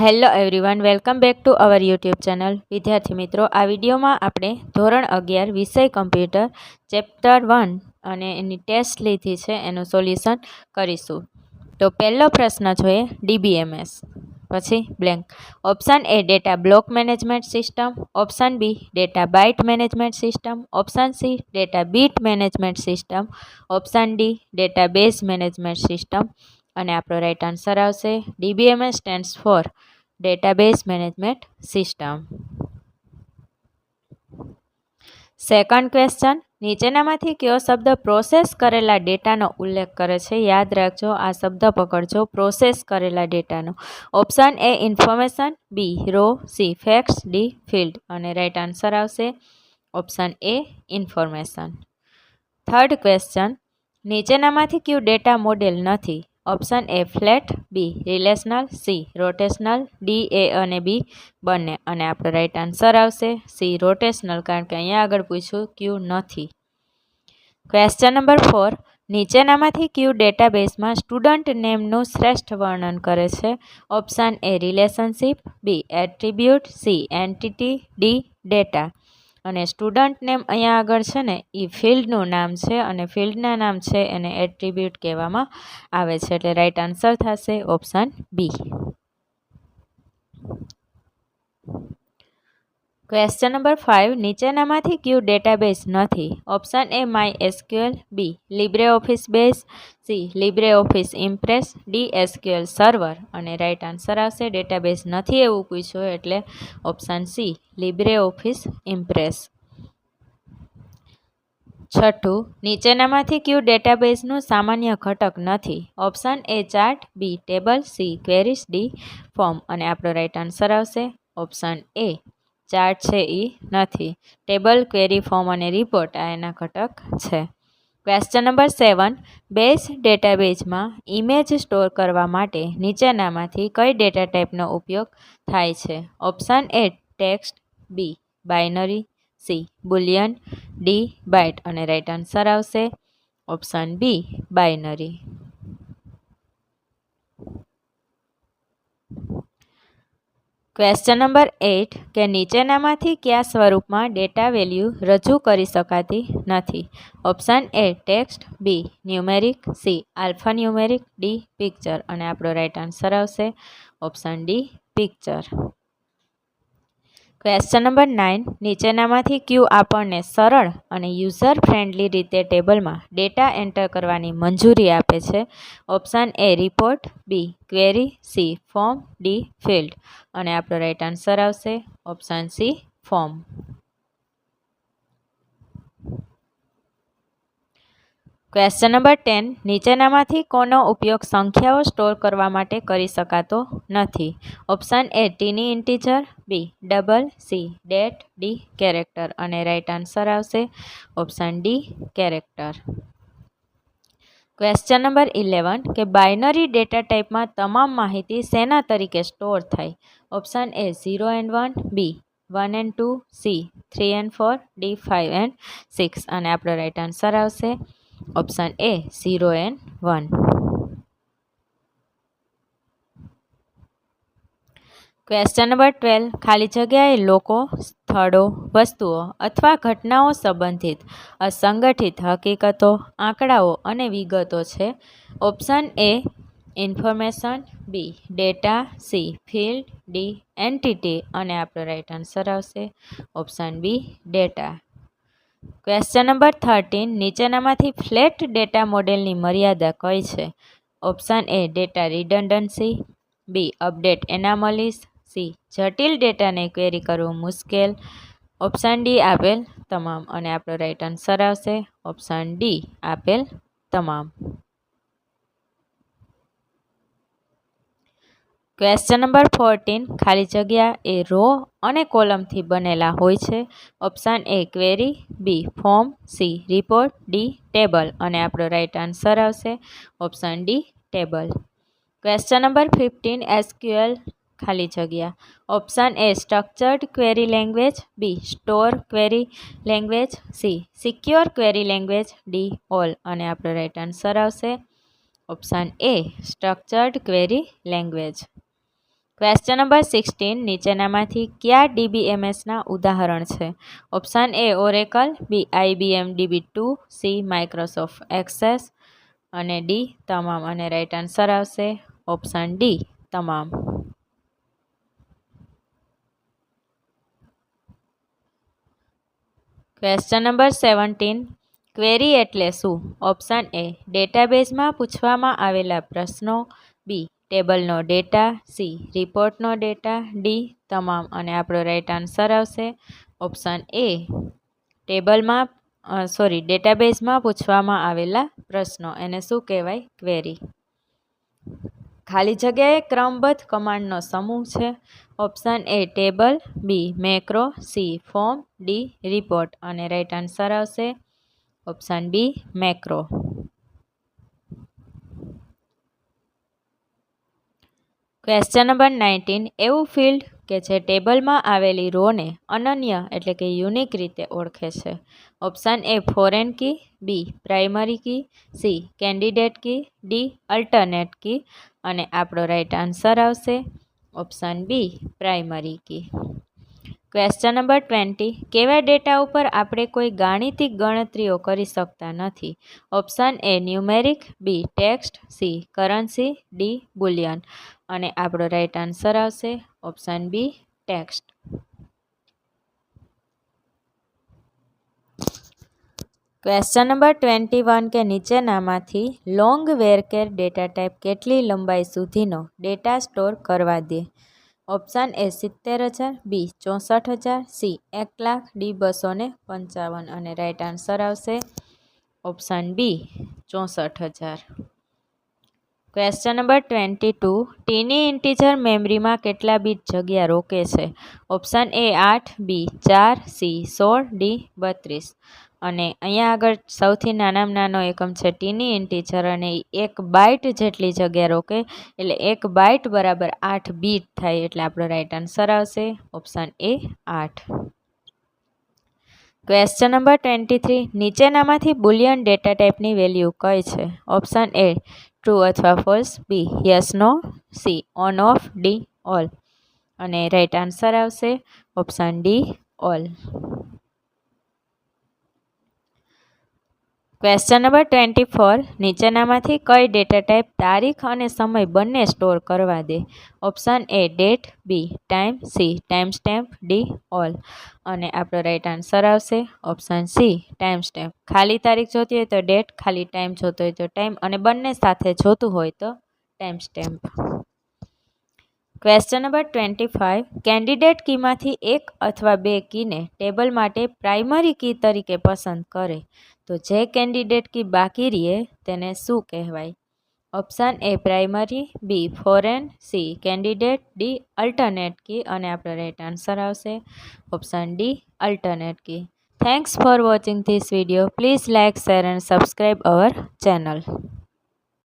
Hello everyone, welcome back to our YouTube channel. વિદ્યાર્થી મિત્રો, આ વિડીયોમાં આપણે ધોરણ 11 વિષય કમ્પ્યુટર ચેપ્ટર 1 અને એની ટેસ્ટ લીધી છે એનું સોલ્યુશન કરીશું. તો પહેલો પ્રશ્ન જોઈએ ડીબીએમએસ, પછી blank. Option A data block management system, option B data byte management system, option C data bit management system, option D database management system. અને આપણો રાઈટ આન્સર આવશે DBMS stands for database management system. Second question, નીચેનામાંથી કયો શબ્દ process કરેલા ડેટાનો ઉલ્લેખ કરે છે? યાદ રાખજો, આ શબ્દ પકડજો, પ્રોસેસ કરેલા ડેટાનો. Option A information, B row, C facts, D field. અને રાઈટ આન્સર આવશે option A information. Third question, નીચેનામાંથી કયું ડેટા મોડેલ નથી? Option A flat, B relational, C rotational, D A અને બી બંને. અને આપણો રાઈટ આન્સર આવશે સી રોટેશનલ, કારણ કે અહીંયા આગળ પૂછ્યું ક્યું નથી. ક્વેશ્ચન નંબર 4, નીચેનામાંથી કયું ડેટાબેઝમાં સ્ટુડન્ટ નેમનું શ્રેષ્ઠ વર્ણન કરે છે? Option A relationship, B attribute, C entity, D data. અને સ્ટુડન્ટ નેમ અહીંયા આગળ છે ને એ ફિલ્ડનું નામ છે, અને ફિલ્ડના નામ છે એને એટ્રીબ્યુટ કહેવામાં આવે છે. એટલે રાઈટ આન્સર થશે ઓપ્શન બી. ક્વેશ્ચન નંબર 5, નીચેનામાંથી કયું ડેટાબેઝ નથી? Option A MySQL, B LibreOffice base, C LibreOffice Impress, D SQL server. અને રાઈટ આન્સર આવશે ડેટાબેઝ નથી એવું પૂછ્યું એટલે option C LibreOffice Impress. છઠ્ઠું, નીચેનામાંથી કયું ડેટાબેઝનું સામાન્ય ઘટક નથી? Option A chart, B table, C queries, D form. અને આપણો રાઈટ આન્સર આવશે ઓપ્શન એ ચાર્ટ છે એ નથી. ટેબલ, ક્વેરી, ફોર્મ અને રિપોર્ટ આ એના ઘટક છે. ક્વેશ્ચન નંબર 7, બેઝ ડેટાબેઝમાં ઇમેજ સ્ટોર કરવા માટે નીચેનામાંથી કઈ ડેટા ટાઈપનો ઉપયોગ થાય છે? Option A text, B binary, C Boolean, D byte. અને રાઈટ આન્સર આવશે option B binary. Question number 8, કે નીચેનામાંથી કયા સ્વરૂપમાં ડેટા વેલ્યુ રજૂ કરી શકાતી નથી? Option A text, B numeric, C alphanumeric, D picture. અને આપણો રાઈટ આન્સર આવશે option D picture. Question number 9, નીચેનામાંથી કયું આપણને સરળ અને યુઝર ફ્રેન્ડલી રીતે ટેબલમાં ડેટા એન્ટર કરવાની મંજૂરી આપે છે? Option A report, B query, C form, D field. અને આપણો રાઈટ આન્સર આવશે option C form. Question number 10, નીચેનામાંથી કોનો ઉપયોગ સંખ્યાઓ સ્ટોર કરવા માટે કરી શકાતો નથી? Option A tiny integer, B double, C date, D character. અને રાઈટ આન્સર આવશે option D character. Question number 11, કે બાઇનરી ડેટા ટાઈપમાં તમામ માહિતી શેના તરીકે સ્ટોર થાય? Option A 0 and 1, B 1 and 2, C 3 and 4, D 5 and 6. અને આપણો રાઈટ આન્સર આવશે option A 0 and 1. Question number 12, ખાલી જગ્યાએ લોકો, સ્થળો, વસ્તુઓ અથવા ઘટનાઓ સંબંધિત અસંગઠિત હકીકતો, આંકડાઓ અને વિગતો છે. Option A information, B data, C field, D entity. અને આપણો રાઈટ આન્સર આવશે option B data. Question number 13, નીચેનામાંથી ફ્લેટ ડેટા મોડેલની મર્યાદા કઈ છે? Option A data redundancy, B update anomalies, C જટિલ ડેટાને ક્વેરી કરવું મુશ્કેલ, ઓપ્શન ડી આપેલ તમામ. અને આપણો રાઈટ આન્સર આવશે ઓપ્શન ડી આપેલ તમામ. ક્વેશ્ચન નંબર 14, ખાલી જગ્યા એ રો અને કોલમથી બનેલા હોય છે? Option A query, B form, C report, D table. અને આપણો રાઈટ આન્સર આવશે option D table. Question number 15, SQL ખાલી જગ્યા. Option A structured query language, B store query language, C secure query language, D all. અને આપણો right answer આવશે option A structured query language. Question number 16 નીચેનામાંથી કયા DBMSના ઉદાહરણ છે? Option A Oracle, B IBM DB2, C Microsoft Access અને D તમામ. અને રાઈટ આન્સર આવશે ઓપ્શન ડી તમામ. ક્વેશ્ચન નંબર 17 ક્વેરી એટલે શું? ઓપ્શન એ ડેટાબેઝમાં પૂછવામાં આવેલા પ્રશ્નો, બી ટેબલનો ડેટા, સી રિપોર્ટનો ડેટા, ડી તમામ. અને આપણો રાઈટ આન્સર આવશે ઓપ્શન એ ડેટાબેઝમાં પૂછવામાં આવેલા પ્રશ્નો, એને શું કહેવાય? ક્વેરી. ખાલી જગ્યાએ ક્રમબદ્ધ કમાન્ડનો સમૂહ છે. Option A table, B macro, C form, D report. અને રાઈટ આન્સર આવશે option B macro. Question number 19 એવું ફિલ્ડ કે જે ટેબલમાં આવેલી રોને અનન્ય એટલે કે યુનિક રીતે ઓળખે છે. Option A foreign key, B primary key, C candidate key, D alternate key. અને આપણો રાઈટ આન્સર આવશે option B primary key. Question number 20 કેવા ડેટા ઉપર આપણે કોઈ ગાણિતિક ગણતરીઓ કરી શકતા નથી? Option A numeric, B text, C currency, D Boolean. અને આપણો રાઈટ આન્સર આવશે option B text. Question number 21 કે નીચેનામાંથી લોંગ વેરકેર ડેટા ટાઈપ કેટલી લંબાઈ સુધીનો ડેટા સ્ટોર કરવા દે? Option A 70,000, B 64,000, C 1,00,000, D 255. અને રાઈટ આન્સર આવશે option B 64,000. Question number 22 tiny integer મેમરીમાં કેટલા બીટ જગ્યા રોકે છે? Option A 8, B 4, C 16, D 32. અને અહીંયા આગળ સૌથી નાનામાં નાનો એકમ છે ટીની ઇન્ટીજર, અને 1 બાઇટ જેટલી જગ્યા રોકે, એટલે 1 બાઇટ બરાબર 8 બીટ થાય. એટલે આપણો રાઈટ આન્સર આવશે ઓપ્શન એ 8. ક્વેશ્ચન નંબર 23 નીચેનામાંથી બુલિયન ડેટા ટાઈપની વેલ્યુ કઈ છે? ઓપ્શન એ ટ્રુ અથવા false, B yes no, C on off, D all. અને રાઈટ આન્સર આવશે option D all. Question number 24 નીચેનામાંથી કઈ ડેટા ટાઈપ તારીખ અને સમય બંને સ્ટોર કરવા દે? Option A date, B time, C time stamp, D all. અને આપણો રાઈટ આન્સર આવશે ઓપ્શન સી ટાઈમ સ્ટેમ્પ. ખાલી તારીખ જોતી હોય તો ડેટ, ખાલી ટાઈમ જોતો હોય તો ટાઈમ, અને બંને સાથે જોતું હોય તો time stamp. Question number 25 candidate કીમાંથી એક અથવા બે કીને ટેબલ માટે પ્રાઇમરી કી તરીકે પસંદ કરે તો જે કેન્ડિડેટ કી બાકી રહે તેને શું કહેવાય? Option A primary, B foreign, C candidate, D alternate key. અને આપણો રાઈટ આન્સર આવશે option D alternate key. Thanks for watching this video. Please like, share and subscribe our channel.